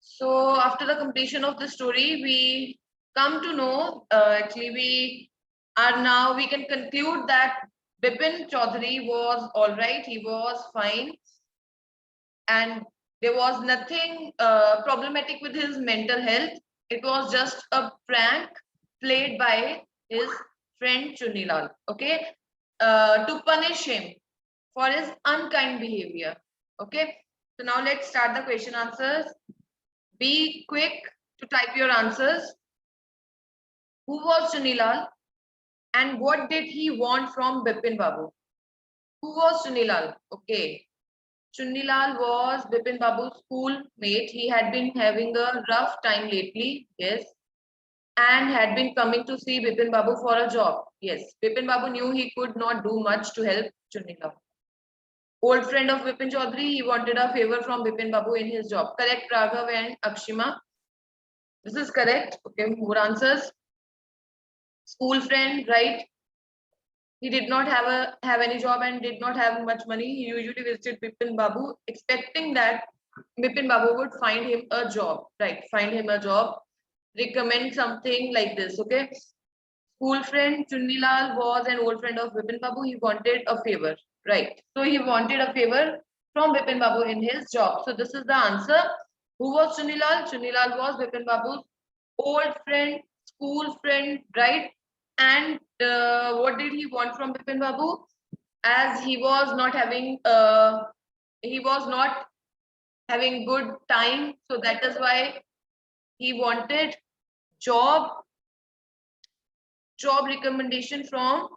So after the completion of the story, we come to know, actually we can conclude that Bipin Chaudhary was all right, he was fine, and there was nothing problematic with his mental health. It was just a prank played by his friend Chunilal, okay, to punish him for his unkind behavior. Okay, so now let's start the question answers. Be quick to type your answers. Who was Chunilal and what did he want from Bipin Babu? Who was Chunilal? Okay, Chunilal was Bipin Babu's schoolmate. He had been having a rough time lately, yes, and had been coming to see Bipin Babu for a job. Yes, Bipin Babu knew he could not do much to help Chunilal. Old friend of Bipin Chaudhary, he wanted a favor from Bipin Babu in his job. Correct, Raghav and Akshima. This is correct. Okay, more answers. School friend, right? He did not have any job and did not have much money. He usually visited Bipin Babu, expecting that Bipin Babu would find him a job, right? Find him a job, recommend something like this. Okay. School friend Chunilal was an old friend of Bipin Babu. He wanted a favor, right? So he wanted a favor from Bipin Babu in his job. So this is the answer. Who was Chunilal? Chunilal was Bipin Babu's old friend, school friend, right? And what did he want from Bipin Babu? As he was not having good time, so that is why he wanted job recommendation from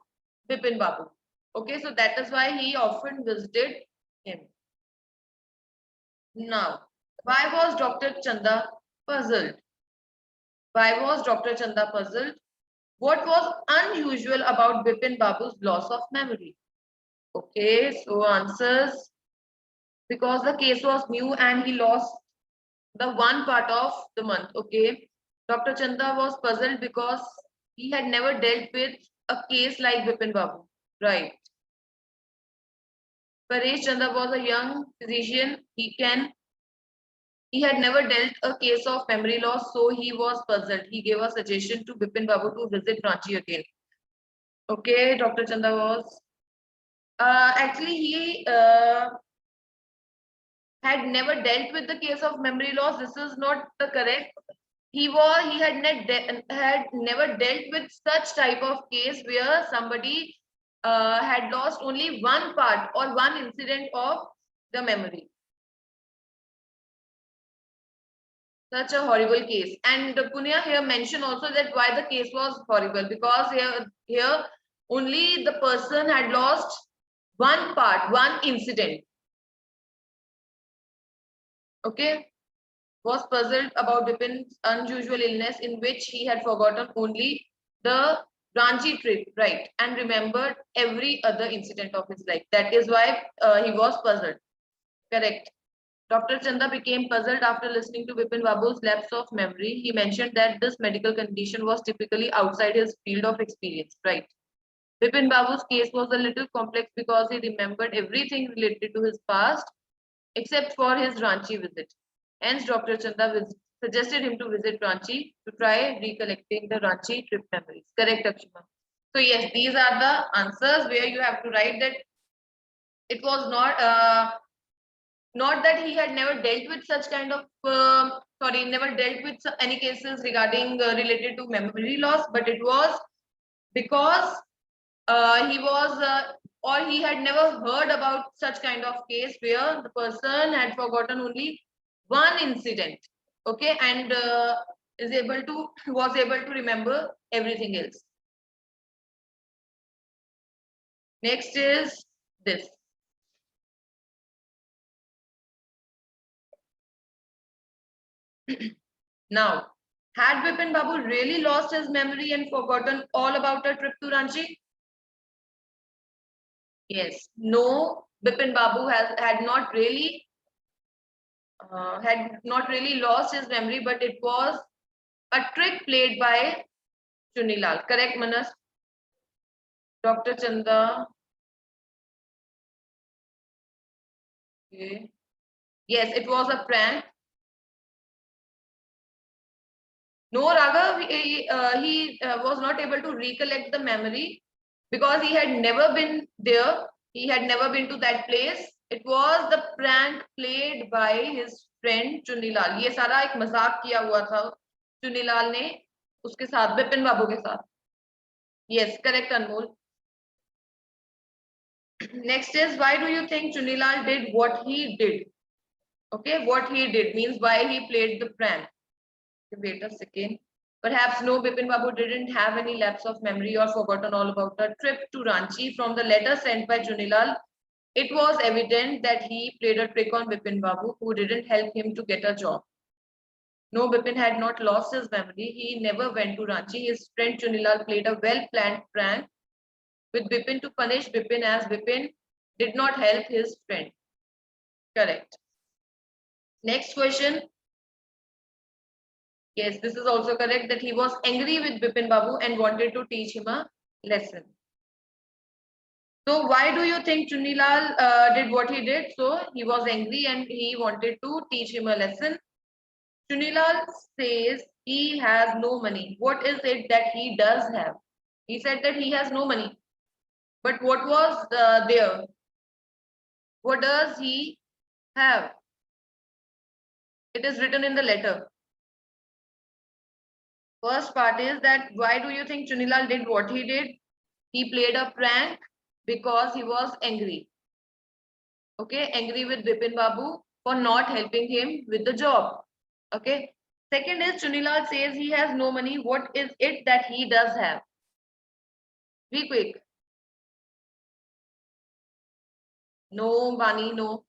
Bipin Babu. Okay, so that is why he often visited him. Now, why was Dr. Chanda puzzled? Why was Dr. Chanda puzzled? What was unusual about Bipin Babu's loss of memory? Okay, so answers. Because the case was new and he lost the one part of the month. Okay, Dr. Chanda was puzzled because he had never dealt with a case like Bipin Babu. Right. Paresh Chanda was a young physician. He had never dealt a case of memory loss, so he was puzzled. He gave a suggestion to Bipin Babu to visit Ranchi again. Okay, Dr. Chanda was actually he had never dealt with the case of memory loss. This is not the correct. He had never dealt with such type of case where somebody had lost only one part or one incident of the memory. Such a horrible case. And Punya here mentioned also that why the case was horrible, because here only the person had lost one part, one incident. Okay, was puzzled about Bipin's unusual illness in which he had forgotten only the Ranchi trip, right, and remembered every other incident of his life. That is why he was puzzled. Correct. Dr. Chanda became puzzled after listening to Bipin Babu's lapse of memory. He mentioned that this medical condition was typically outside his field of experience, right? Bipin Babu's case was a little complex because he remembered everything related to his past except for his Ranchi visit. Hence, Dr. Chanda suggested him to visit Ranchi to try recollecting the Ranchi trip memories. Correct, Akshima. So yes, these are the answers where you have to write that it was not that he had never dealt with such kind of never dealt with any cases regarding related to memory loss, but it was because he was or he had never heard about such kind of case where the person had forgotten only one incident, okay, and was able to remember everything else. Next is this. Now, had Bipin Babu really lost his memory and forgotten all about a trip to Ranchi? Yes. No, Bipin Babu had not really lost his memory, but it was a trick played by Chunilal. Correct, Manas? Dr. Chanda. Okay. Yes, it was a prank. No, Raghav, he was not able to recollect the memory because he had never been there. He had never been to that place. It was the prank played by his friend Chunnilal. ये सारा एक मजाक किया हुआ था चुन्नीलाल ने उसके साथ, बिपिन बाबू के साथ. Yes, correct, Anmol. Next is, why do you think Chunilal did what he did? Okay, what he did means why he played the prank. Wait a second. Perhaps no, Bipin Babu didn't have any lapse of memory or forgotten all about the trip to Ranchi. From the letter sent by Chunilal, it was evident that he played a trick on Bipin Babu, who didn't help him to get a job. No, Bipin had not lost his memory. He never went to Ranchi. His friend Chunilal played a well-planned prank with Bipin to punish Bipin, as Bipin did not help his friend. Correct. Next question. Yes, this is also correct, that he was angry with Bipin Babu and wanted to teach him a lesson. So why do you think Chunilal did what he did? So he was angry and he wanted to teach him a lesson. Chunilal says he has no money. What is it that he does have? He said that he has no money. But what was there? What does he have? It is written in the letter. First part is that why do you think Chunilal did what he did? He played a prank because he was angry. Okay, angry with Bipin Babu for not helping him with the job. Okay. Second is Chunilal says he has no money. What is it that he does have? Be quick. No, Bani, no.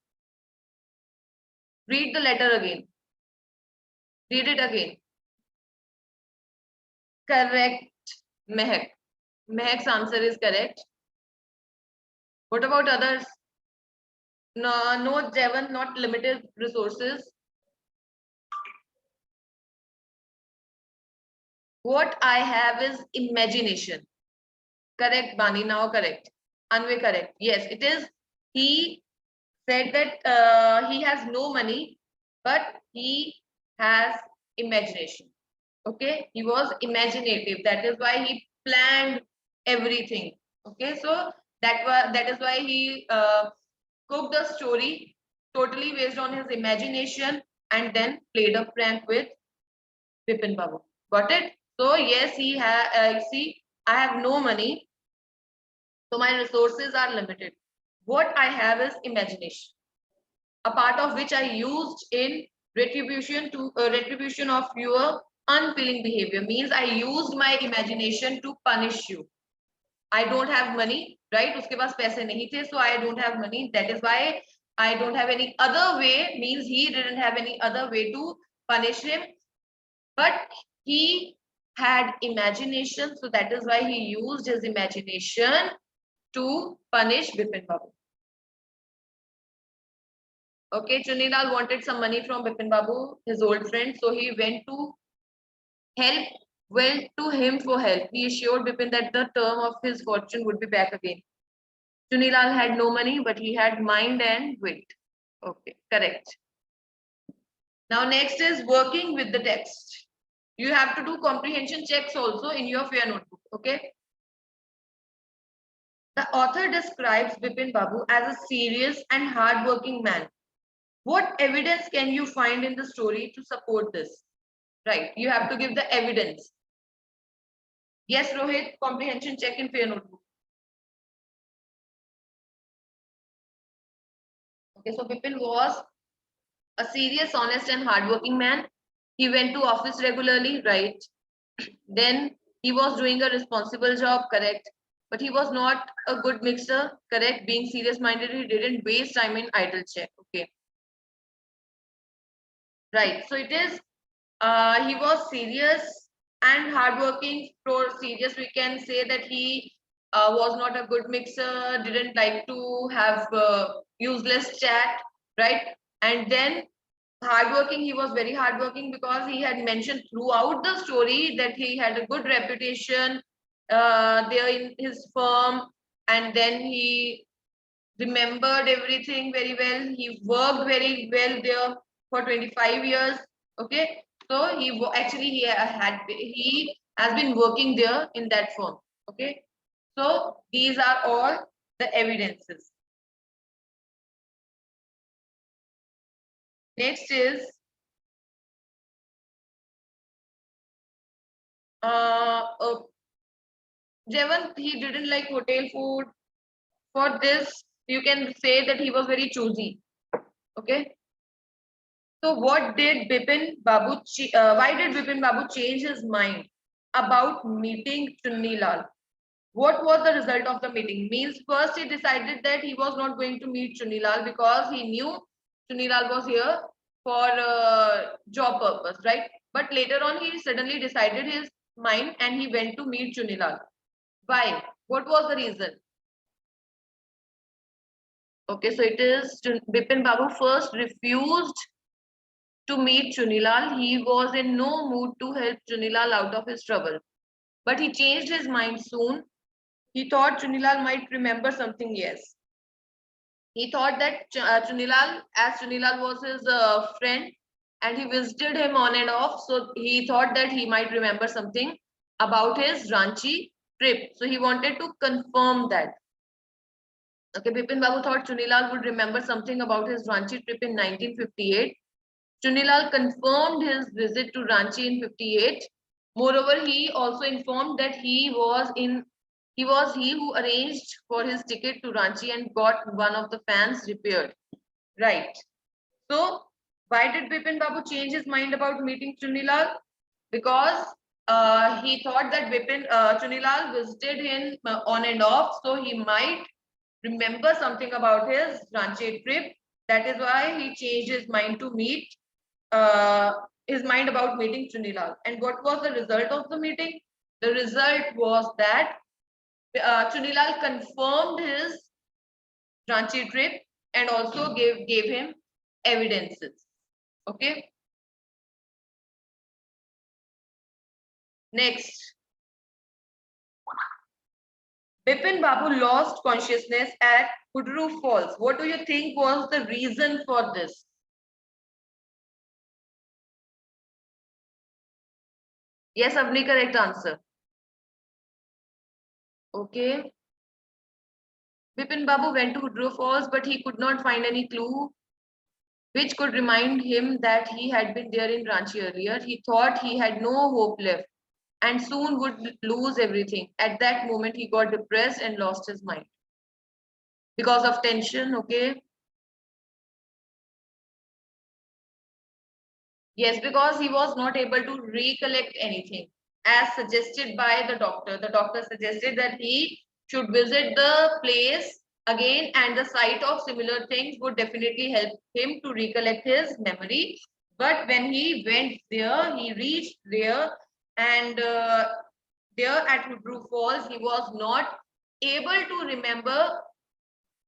Read the letter again. Read it again. Correct, Mehak. Mehak's answer is correct. What about others? No, no, Jevan, not limited resources. What I have is imagination. Correct, Bani, now correct. Anve, correct. Yes, it is. He said that he has no money, but he has imagination. Okay, he was imaginative. That is why he planned everything. Okay, so that is why he cooked the story totally based on his imagination and then played a prank with Bipin Babu. Got it? So yes, he had. See, I have no money, so my resources are limited. What I have is imagination, a part of which I used in retribution of your unfeeling behavior. Means I used my imagination to punish you. I don't have money, right? उसके पास पैसे नहीं थे, so I don't have money. That is why I don't have any other way. Means he didn't have any other way to punish him, but he had imagination, so that is why he used his imagination to punish Bipin Babu. Okay, Chunilal wanted some money from Bipin Babu, his old friend, so he went to him for help. He assured Bipin that the term of his fortune would be back again. Chunilal had no money, but he had mind and wit. Okay, correct. Now next is working with the text. You have to do comprehension checks also in your fair notebook. Okay. The author describes Bipin Babu as a serious and hardworking man. What evidence can you find in the story to support this? Right, you have to give the evidence. Yes, Rohit, comprehension check in fair notebook. Okay, so Bipin was a serious, honest, and hardworking man. He went to office regularly, right? Then he was doing a responsible job, correct? But he was not a good mixer, correct? Being serious-minded, he didn't waste time in idle check. Okay. Right. So it is he was serious and hardworking. For serious, we can say that he was not a good mixer, didn't like to have useless chat, right? And then hardworking, he was very hardworking because he had mentioned throughout the story that he had a good reputation there in his firm, and then he remembered everything very well. He worked very well there for 25 years. Okay, So actually he has been working there in that firm. Okay. So these are all the evidences. Next is Jevant, he didn't like hotel food. For this, you can say that he was very choosy. Okay. So what did why did Bipin Babu change his mind about meeting Chunni Lal? What was the result of the meeting? Means first he decided that he was not going to meet Chunni Lal because he knew Chunni Lal was here for job purpose, right? But later on he suddenly decided his mind and he went to meet Chunni Lal. Why? What was the reason? Okay, so it is Bipin Babu first refused to meet Chunilal. He was in no mood to help Chunilal out of his trouble. But he changed his mind soon. He thought Chunilal might remember something, yes. He thought that Chunilal, as Chunilal was his friend and he visited him on and off, so he thought that he might remember something about his Ranchi trip. So he wanted to confirm that. Okay, Bipin Babu thought Chunilal would remember something about his Ranchi trip in 1958. Chunilal confirmed his visit to Ranchi in 58. Moreover, he also informed that he who arranged for his ticket to Ranchi and got one of the fans repaired. Right. So, why did Bipin Babu change his mind about meeting Chunilal? Because he thought that Chunilal visited him on and off, so he might remember something about his Ranchi trip. That is why he changed his mind to meet uh, his mind about meeting Chunilal. And what was the result of the meeting? The result was that Chunilal confirmed his Ranchi trip and also gave him evidences. Okay. Next, Bipin Babu lost consciousness at Kudru Falls. What do you think was the reason for this? Yes, Avni, correct answer. Okay. Bipin Babu went to Kudru Falls, but he could not find any clue which could remind him that he had been there in Ranchi earlier. He thought he had no hope left and soon would lose everything. At that moment, he got depressed and lost his mind because of tension. Okay. Yes, because he was not able to recollect anything as suggested by the doctor. The doctor suggested that he should visit the place again and the sight of similar things would definitely help him to recollect his memory. But when he went there, he reached there and there at Hudru Falls, he was not able to remember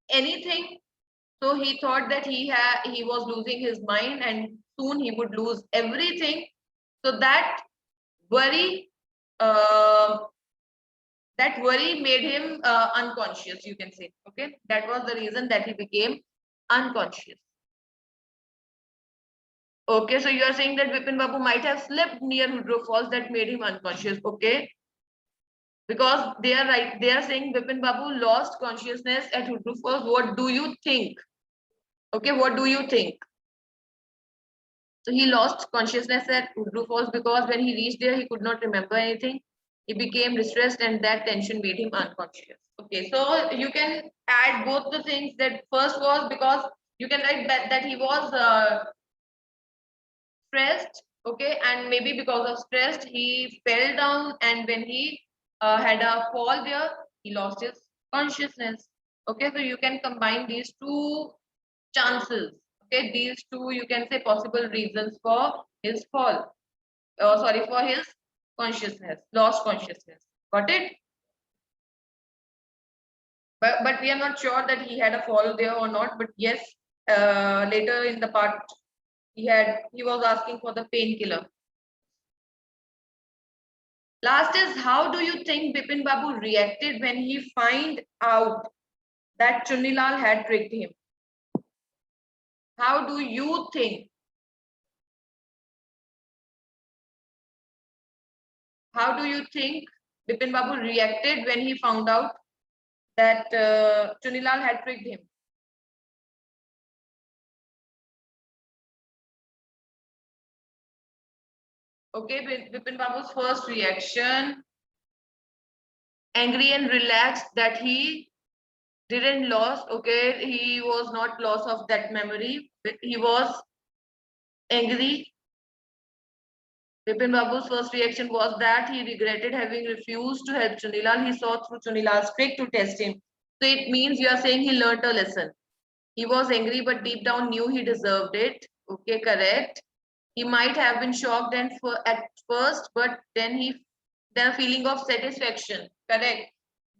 anything, so he thought that he was losing his mind and soon he would lose everything. So worry, uh, that worry made him unconscious. You can say, okay, that was the reason that he became unconscious. Okay, so you are saying that Vipin Babu might have slept near Hudro Falls that made him unconscious. Okay, because they are right. They are saying Vipin Babu lost consciousness at Hudro Falls. What do you think? Okay, what do you think? So he lost consciousness at Udru Falls because when he reached there, he could not remember anything. He became distressed and that tension made him unconscious. Okay, so you can add both the things. That first was because you can write that he was stressed, okay, and maybe because of stress, he fell down and when he had a fall there, he lost his consciousness. Okay, so you can combine these two chances. Okay, these two you can say possible reasons for his fall. Sorry, for his consciousness, lost consciousness. Got it? But we are not sure that he had a fall there or not. But yes, later in the part he was asking for the painkiller. Last is, how do you think Bipin Babu reacted when he find out that Chunilal had tricked him? How do you think? how do you think Bipin Babu reacted when he found out that Chunilal had tricked him? Okay, Bipin Babu's first reaction, angry and relaxed that he didn't lost. Okay, he was not loss of that memory. He was angry. Bipin Babu's first reaction was that he regretted having refused to help Chunilal. He saw through Chunilal's trick to test him. So it means you are saying he learnt a lesson. He was angry, but deep down knew he deserved it. Okay, correct. He might have been shocked and at first, but then a feeling of satisfaction. Correct.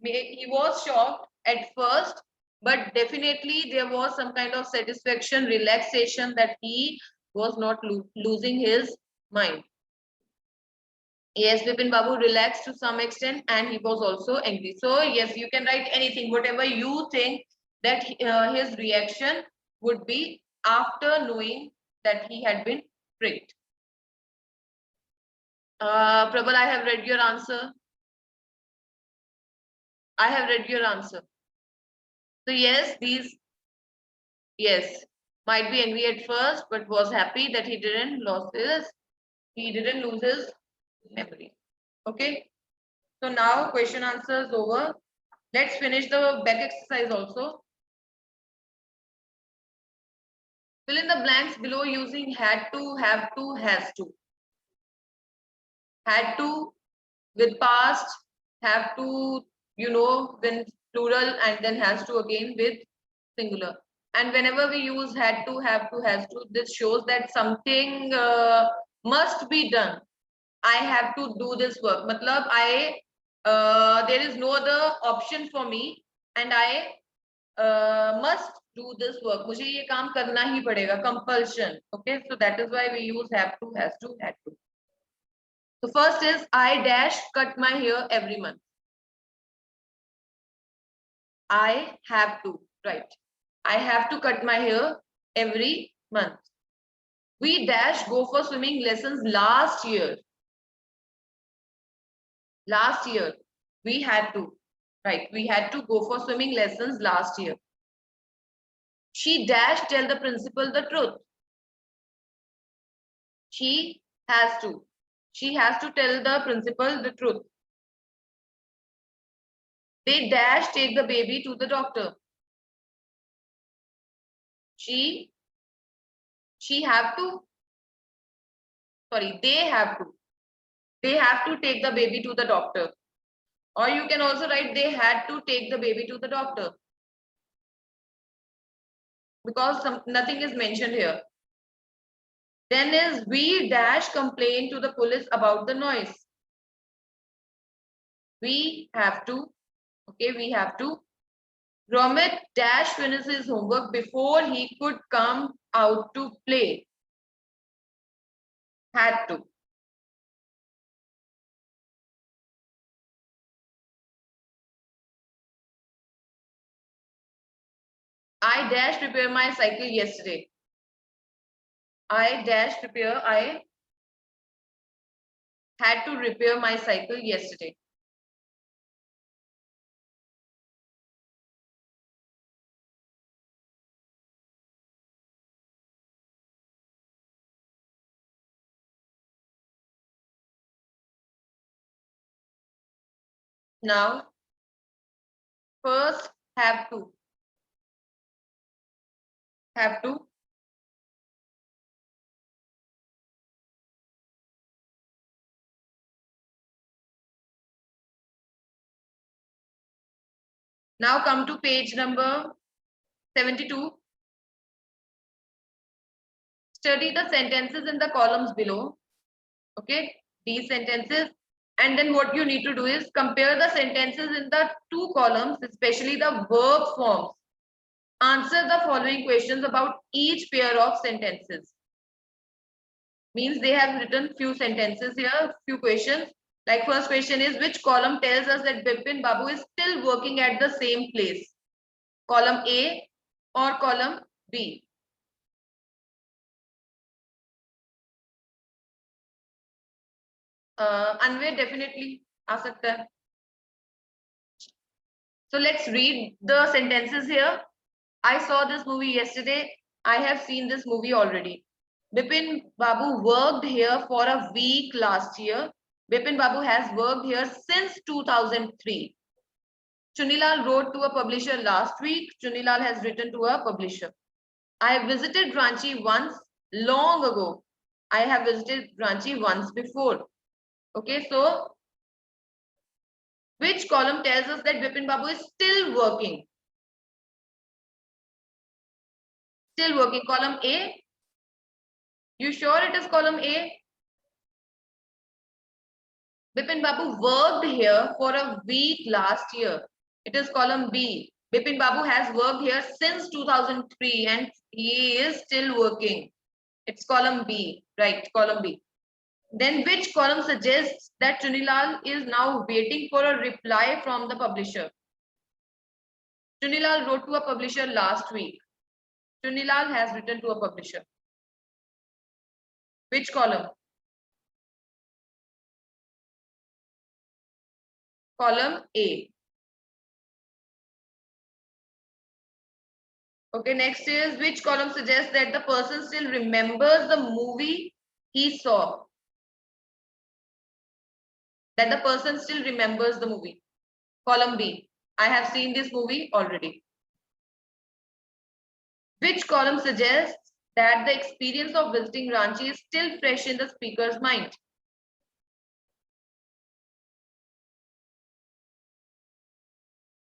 He was shocked at first, but definitely there was some kind of satisfaction, relaxation that he was not losing his mind. Yes, Bipin Babu relaxed to some extent and he was also angry. So yes, you can write anything, whatever you think that his reaction would be after knowing that he had been tricked. Prabal, I have read your answer. I have read your answer. So yes, yes, might be angry at first, but was happy that he didn't lose his memory. Okay. So now question answer is over. Let's finish the back exercise also. Fill in the blanks below using had to, have to, has to. Had to with past, have to, when plural, and then has to again with singular. And whenever we use had to, have to, has to, this shows that something must be done. I have to do this work. Matlab, there is no other option for me and I must do this work. मुझे ये काम करना ही पड़ेगा. Compulsion. Okay, so that is why we use have to, has to, had to. So first is I dash cut my hair every month. I have to, right? I have to cut my hair every month. We dash go for swimming lessons last year. Last year, we had to, right? We had to go for swimming lessons last year. She dash tell the principal the truth. She has to. She has to tell the principal the truth. They dash take the baby to the doctor. She have to. Sorry, they have to. They have to take the baby to the doctor. Or you can also write they had to take the baby to the doctor. Because nothing is mentioned here. Then is we dash complain to the police about the noise. We have to. Okay, we have to. Romit dash finish his homework before he could come out to play. Had to. I dash repair my cycle yesterday. I dash repair. I had to repair my cycle yesterday. Now, first have to. Have to. Now come to page number 72. Study the sentences in the columns below. Okay, these sentences. And then what you need to do is compare the sentences in the two columns, especially the verb forms. Answer the following questions about each pair of sentences. Means they have written few sentences here, few questions. Like first question is, which column tells us that Bipin Babu is still working at the same place? Column A or column B? Anvir definitely आ सकता है. So let's read the sentences here. I saw this movie yesterday. I have seen this movie already. Bipin Babu worked here for a week last year. Bipin Babu has worked here since 2003. Chunilal wrote to a publisher last week. Chunilal has written to a publisher. I visited Ranchi once long ago. I have visited Ranchi once before. Okay, so which column tells us that Bipin Babu is still working? Still working. Column A. You sure it is column A? Bipin Babu worked here for a week last year. It is column B. Bipin Babu has worked here since 2003 and he is still working. It's column B, right? Column B. Then which column suggests that Chunilal is now waiting for a reply from the publisher? Chunilal wrote to a publisher last week. Chunilal has written to a publisher. Which column? Column A. Okay, next is which column suggests that the person still remembers the movie he saw? That the person still remembers the movie. Column B. I have seen this movie already. Which column suggests that the experience of visiting Ranchi is still fresh in the speaker's mind?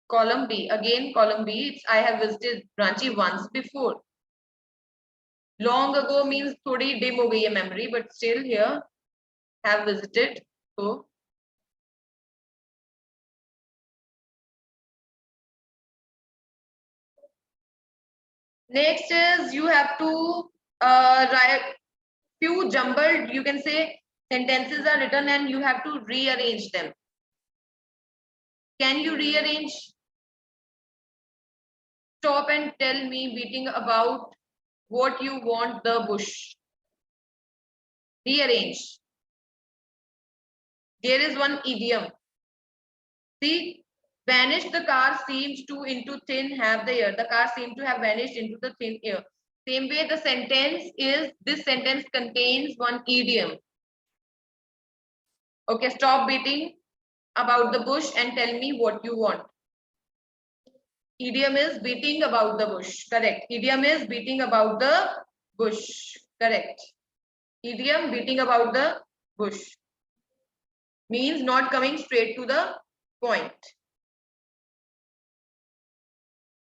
Column B. Again, column B. It's I have visited Ranchi once before. Long ago means thodi dim ho gayi hai memory, but still here have visited. So next is you have to write few jumbled, you can say sentences are written and you have to rearrange them. Can you rearrange? Stop and tell me beating about what you want the bush. Rearrange. There is one idiom. See, vanished the car seems to into thin have the air. The car seemed to have vanished into the thin air. Same way the sentence is, this sentence contains one idiom. Okay, stop beating about the bush and tell me what you want. Idiom is beating about the bush. Correct. Idiom is beating about the bush. Correct. Idiom beating about the bush means not coming straight to the point.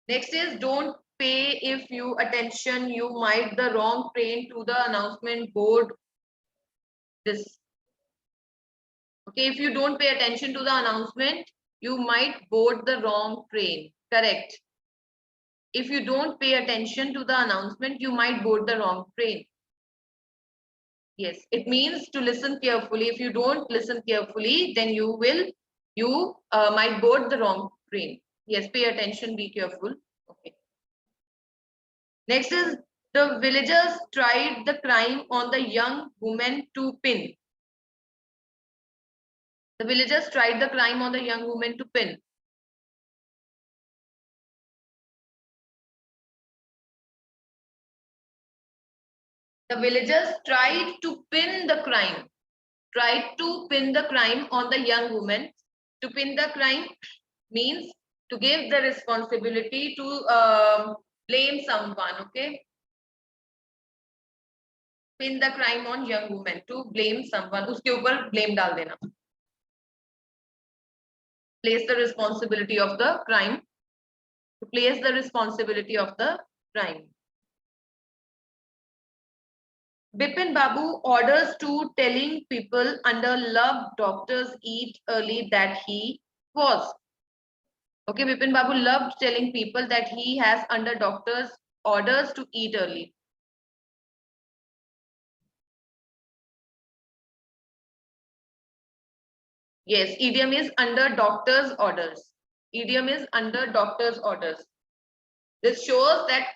Next is don't pay if you attention. You might the wrong train to the announcement board. This. Okay, if you don't pay attention to the announcement, you might board the wrong train. Correct. If you don't pay attention to the announcement, you might board the wrong train. Yes, it means to listen carefully. If you don't listen carefully, then you might board the wrong train. Yes, pay attention, be careful. Okay. Next is the villagers tried the crime on the young woman to pin. The villagers tried the crime on the young woman to pin. The villagers tried to pin the crime. Tried to pin the crime on the young woman. To pin the crime means to give the responsibility to blame someone. Okay. Pin the crime on young woman. To blame someone. उसके ऊपर blame डाल देना. Place the responsibility of the crime. To place the responsibility of the crime. Bipin Babu orders to telling people under love doctors eat early that he was. Okay, Bipin Babu loved telling people that he has under doctors orders to eat early. Yes, idiom is under doctor's orders. Idiom is under doctor's orders. This shows that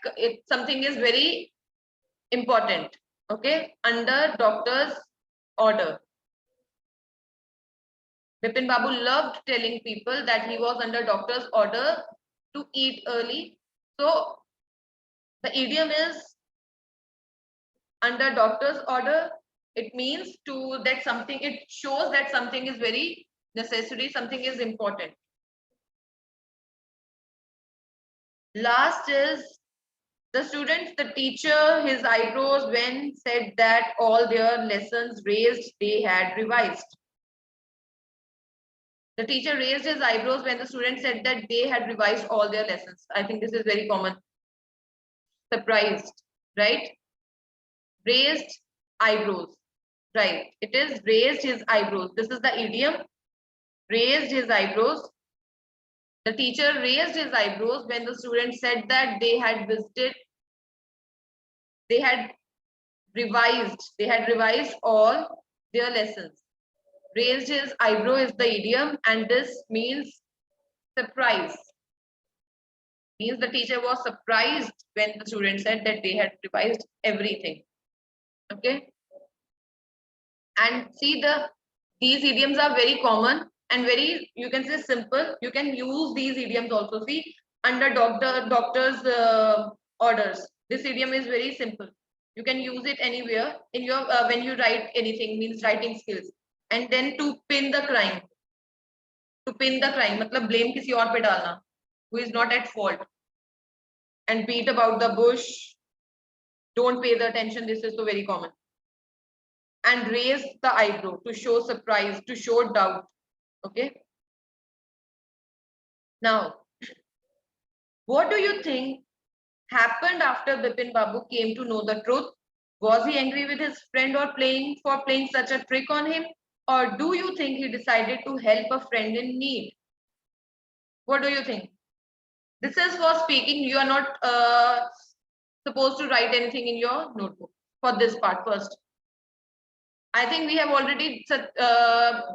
something is very important. Okay, under doctor's order. Bipin Babu loved telling people that he was under doctor's order to eat early. So the idiom is under doctor's order. It means to that something, it shows that something is very necessary, something is important. Last is the students, the teacher, his eyebrows when said that all their lessons raised, they had revised. The teacher raised his eyebrows when the student said that they had revised all their lessons. I think this is very common. Surprised, right? Raised eyebrows, right? It is raised his eyebrows. This is the idiom, raised his eyebrows. The teacher raised his eyebrows when the student said that they had visited, they had revised all their lessons. Raised his eyebrow is the idiom, and this means surprise. Means the teacher was surprised when the student said that they had revised everything. Okay. And see, these idioms are very common and very, you can say, simple. You can use these idioms also. See, under doctor's orders, this idiom is very simple. You can use it anywhere in your when you write anything, means writing skills. And then to pin the crime, मतलब blame किसी और पे डालना, who is not at fault. And beat about the bush, don't pay the attention, this is so very common. And raise the eyebrow, to show surprise, to show doubt. Okay. Now, what do you think happened after Bipin Babu came to know the truth? Was he angry with his friend or playing such a trick on him? Or do you think he decided to help a friend in need? What do you think? This is for speaking. You are not supposed to write anything in your notebook for this part first. I think we have already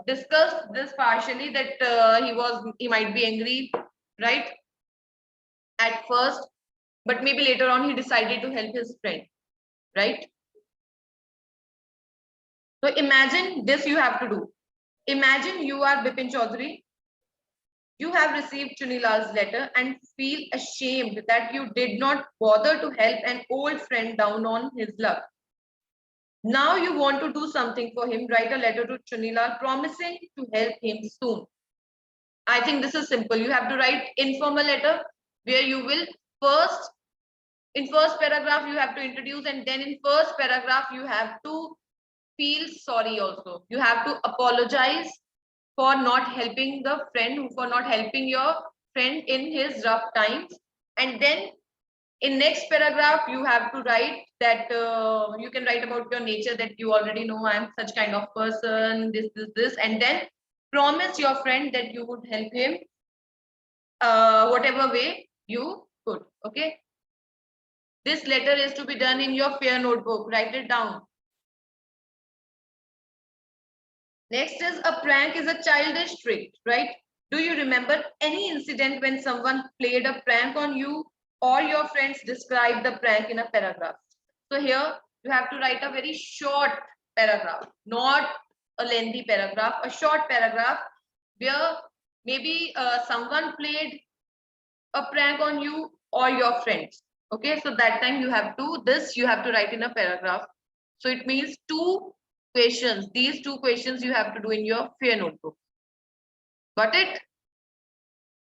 discussed this partially, that he might be angry, right? At first, but maybe later on he decided to help his friend, right? So imagine this you have to do. Imagine you are Bipin Chaudhary. You have received Chunilal's letter and feel ashamed that you did not bother to help an old friend down on his luck. Now you want to do something for him. Write a letter to Chunilal promising to help him soon. I think this is simple. You have to write informal letter where you will first, in first paragraph, you have to introduce, and then in first paragraph, you have to feel sorry also. You have to apologize for not helping the friend, for not helping your friend in his rough times. And then in next paragraph, you have to write that you can write about your nature, that you already know I am such kind of person, this, and then promise your friend that you would help him whatever way you could. Okay. This letter is to be done in your fair notebook. Write it down. Next is a prank is a childish trick, right? Do you remember any incident when someone played a prank on you or your friends? Describe the prank in a paragraph. So here you have to write a very short paragraph, not a lengthy paragraph, a short paragraph where maybe someone played a prank on you or your friends. Okay, so that time you have to write in a paragraph. So it means two questions. These two questions you have to do in your fair notebook. Got it?